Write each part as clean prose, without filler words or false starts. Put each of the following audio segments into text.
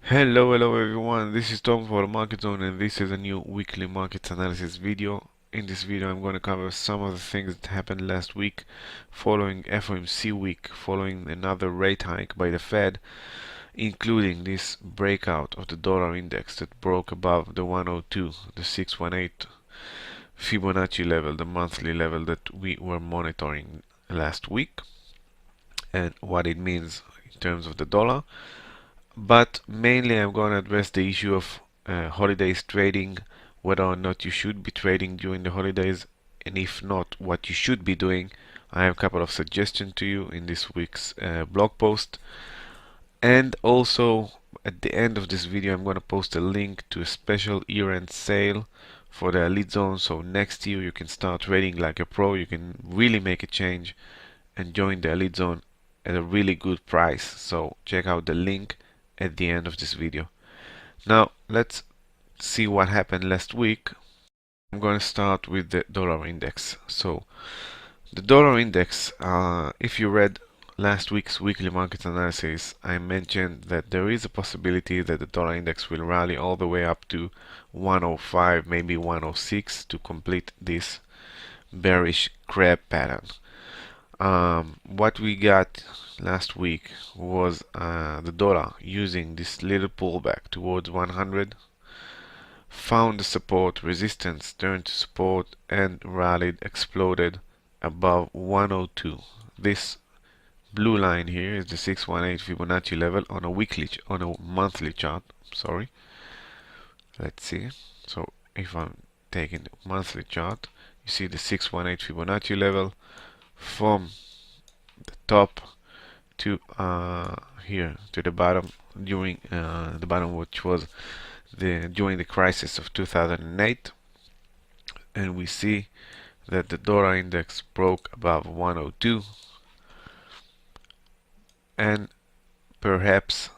Hello everyone, this is Tom for Market Zone and this is a new weekly market analysis video. In this video I'm going to cover some of the things that happened last week following FOMC week, following another rate hike by the Fed, including this breakout of the dollar index that broke above the 102, the 618 Fibonacci level, the monthly level that we were monitoring last week, and what it means in terms of the dollar. But mainly I'm going to address the issue of holidays trading, whether or not you should be trading during the holidays, and if not, what you should be doing. I have a couple of suggestions to you in this week's blog post. And also at the end of this video I'm going to post a link to a special year-end sale for the Elite Zone, so next year you can start trading like a pro. You can really make a change and join the Elite Zone at a really good price. So check out the link at the end of this video. Now let's see what happened last week. I'm going to start with the dollar index. So the dollar index, if you read last week's weekly market analysis, I mentioned that there is a possibility that the dollar index will rally all the way up to 105, maybe 106 to complete this bearish crab pattern. What we got last week was the dollar using this little pullback towards 100, found the support, resistance, turned to support, and rallied, exploded above 102. This blue line here is the 618 Fibonacci level on a monthly chart. Sorry. Let's see. So if I'm taking the monthly chart, you see the 618 Fibonacci level from the top to here to the bottom during the bottom, which was during the crisis of 2008, and we see that the dollar index broke above 102 and perhaps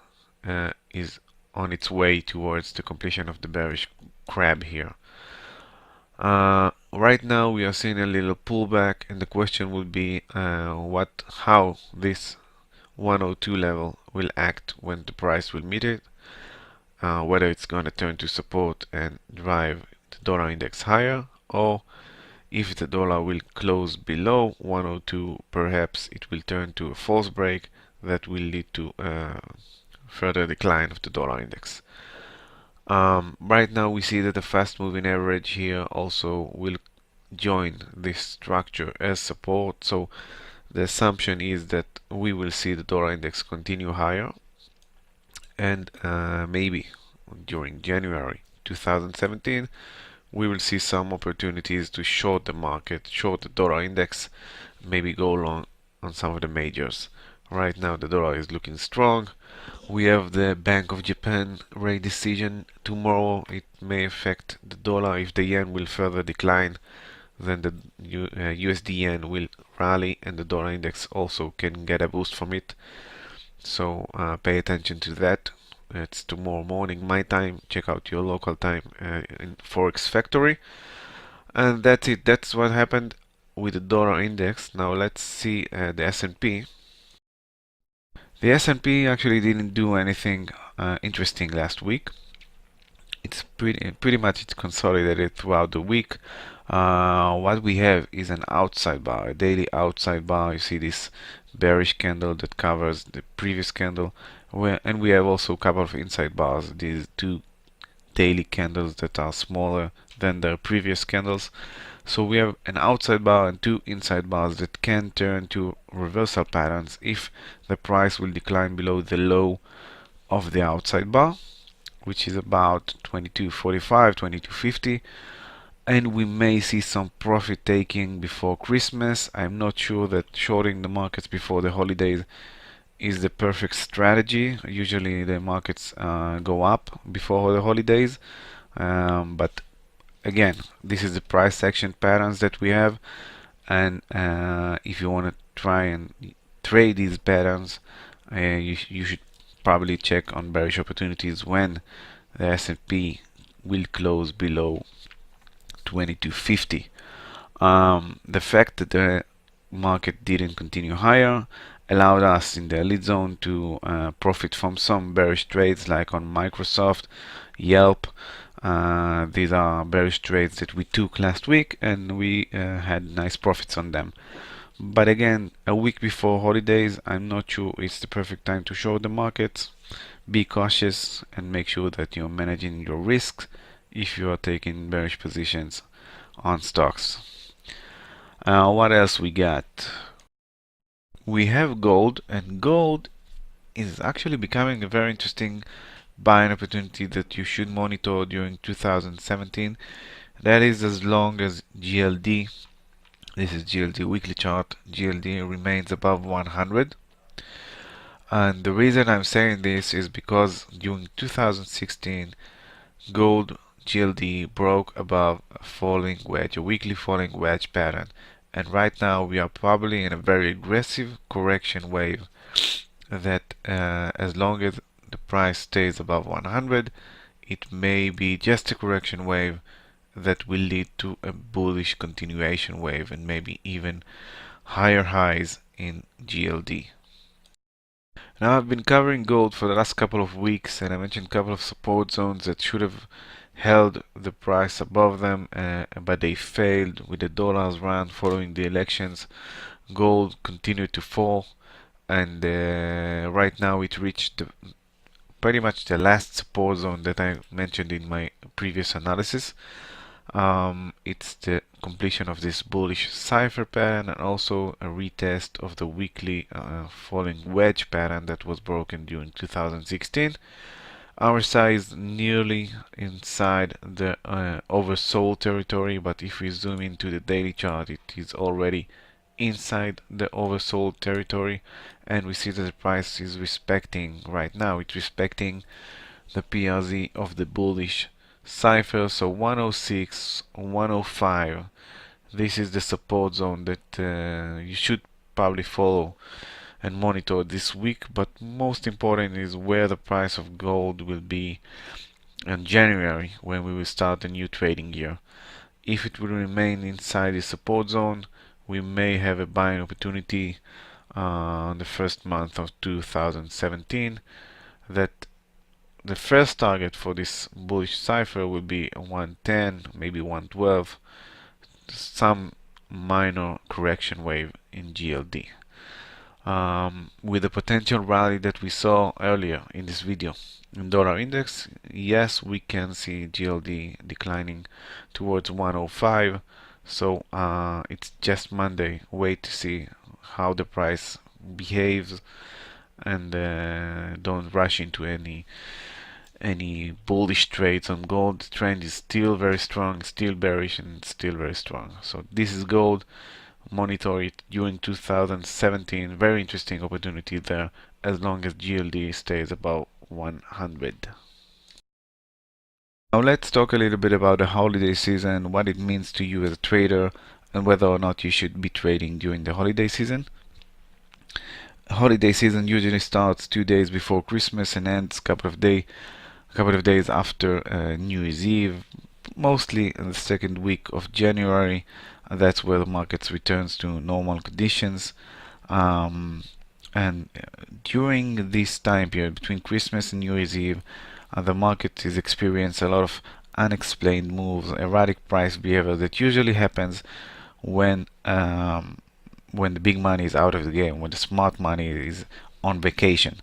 is on its way towards the completion of the bearish crab here. Right now we are seeing a little pullback, and the question would be how this 102 level will act when the price will meet it, whether it's going to turn to support and drive the dollar index higher, or if the dollar will close below 102, perhaps it will turn to a false break that will lead to further decline of the dollar index. Right now we see that the fast moving average here also will join this structure as support, so the assumption is that we will see the dollar index continue higher, and maybe during January 2017 we will see some opportunities to short the market, short the dollar index, maybe go long on some of the majors. Right now the dollar is looking strong. We have the Bank of Japan rate decision tomorrow. It may affect the dollar. If the yen will further decline, then the USD yen will rally, and the dollar index also can get a boost from it. So pay attention to that. It's tomorrow morning my time. Check out your local time in Forex Factory. And that's it. That's what happened with the dollar index. Now let's see the S&P. The S&P actually didn't do anything interesting last week. It's pretty much it's consolidated throughout the week. What we have is an outside bar, a daily outside bar. You see this bearish candle that covers the previous candle, and we have also a couple of inside bars, these two daily candles that are smaller than their previous candles. So we have an outside bar and two inside bars that can turn to reversal patterns if the price will decline below the low of the outside bar, which is about 22.45, 22.50, and we may see some profit taking before Christmas. I'm not sure that shorting the markets before the holidays is the perfect strategy. Usually the markets go up before the holidays, but again, this is the price action patterns that we have, and if you want to try and trade these patterns, you should probably check on bearish opportunities when the S&P will close below 2250. The fact that the market didn't continue higher allowed us in the elite zone to profit from some bearish trades like on Microsoft, Yelp. These are bearish trades that we took last week, and we had nice profits on them. But again, a week before holidays, I'm not sure it's the perfect time to short the markets. Be cautious and make sure that you're managing your risks if you are taking bearish positions on stocks. What else we got? We have gold, and gold is actually becoming a very interesting buying opportunity that you should monitor during 2017. That is, as long as GLD, this is GLD weekly chart, GLD remains above 100. And the reason I'm saying this is because during 2016, gold GLD broke above a falling wedge, a weekly falling wedge pattern. And right now we are probably in a very aggressive correction wave that as long as the price stays above 100, it may be just a correction wave that will lead to a bullish continuation wave and maybe even higher highs in GLD. Now I've been covering gold for the last couple of weeks, and I mentioned a couple of support zones that should have held the price above them, but they failed with the dollar's run following the elections. Gold continued to fall, and right now it reached pretty much the last support zone that I mentioned in my previous analysis. It's the completion of this bullish cipher pattern and also a retest of the weekly falling wedge pattern that was broken during 2016. Our size nearly inside the oversold territory, but if we zoom into the daily chart, it is already inside the oversold territory, and we see that the price is respecting right now. It's respecting the PRZ of the bullish cipher, so 106, 105. This is the support zone that you should probably follow and monitor this week, but most important is where the price of gold will be in January when we will start the new trading year. If it will remain inside the support zone, we may have a buying opportunity on the first month of 2017. That the first target for this bullish cipher will be 110, maybe 112, some minor correction wave in GLD. With the potential rally that we saw earlier in this video in dollar index, yes, we can see GLD declining towards 105. So it's just Monday. Wait to see how the price behaves, and don't rush into any bullish trades on gold. The trend is still very strong, still bearish, and still very strong. So this is gold. Monitor it during 2017. Very interesting opportunity there as long as GLD stays above 100. Now let's talk a little bit about the holiday season, what it means to you as a trader, and whether or not you should be trading during the holiday season. Holiday season usually starts 2 days before Christmas and ends a couple of days after New Year's Eve, mostly in the second week of January. That's where the markets returns to normal conditions. And during this time period between Christmas and New Year's Eve, the market is experiencing a lot of unexplained moves, erratic price behavior that usually happens when the big money is out of the game, when the smart money is on vacation.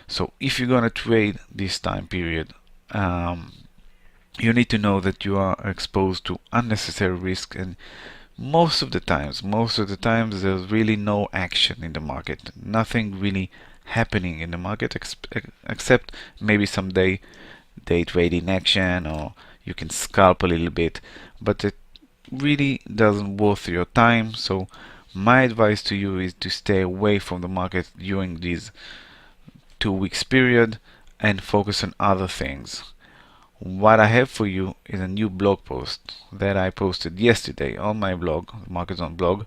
So if you're gonna trade this time period, you need to know that you are exposed to unnecessary risk, and most of the times there's really no action in the market, nothing really happening in the market except maybe some day trading action, or you can scalp a little bit, but it really doesn't worth your time. So my advice to you is to stay away from the market during this 2 weeks period and focus on other things. What I have for you is a new blog post that I posted yesterday on my blog, Market Zone blog.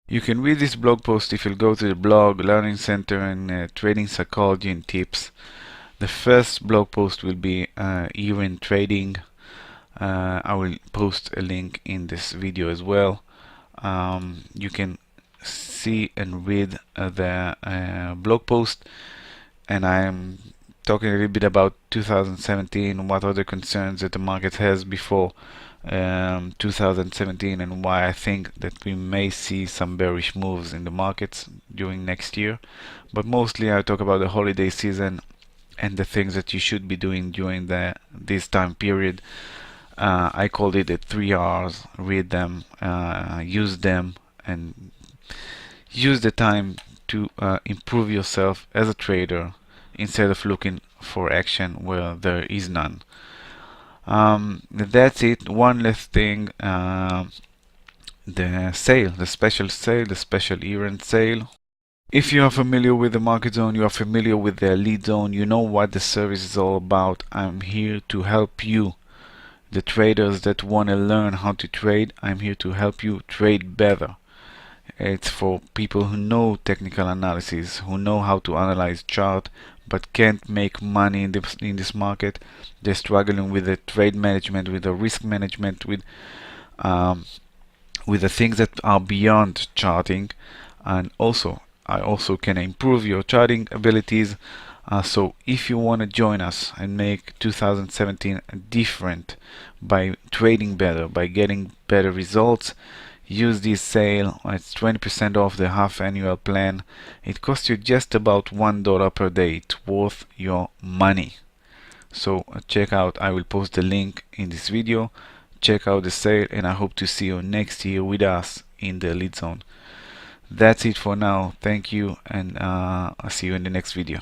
You can read this blog post if you go to the blog, Learning Center, and Trading Psychology and Tips. The first blog post will be Year-end Trading. I will post a link in this video as well. You can see and read the blog post, and I'm talking a little bit about 2017, what are the concerns that the market has before 2017, and why I think that we may see some bearish moves in the markets during next year. But mostly I talk about the holiday season and the things that you should be doing during this time period. I called it the 3 R's: read them, use them, and use the time to improve yourself as a trader instead of looking for action where there is none. That's it. One last thing, the sale, the special sale, the special year-end sale. If you are familiar with the market zone, you are familiar with the lead zone, you know what the service is all about. I'm here to help you, the traders that want to learn how to trade. I'm here to help you trade better. It's for people who know technical analysis, who know how to analyze chart, but can't make money in this market. They're struggling with the trade management, with the risk management, with the things that are beyond charting. And also, I also can improve your charting abilities. So if you want to join us and make 2017 different by trading better, by getting better results, use this sale. It's 20% off the half annual plan. It costs you just about $1 per day. It's worth your money. So check out, I will post the link in this video. Check out the sale, and I hope to see you next year with us in the lead zone. That's it for now. Thank you, and I'll see you in the next video.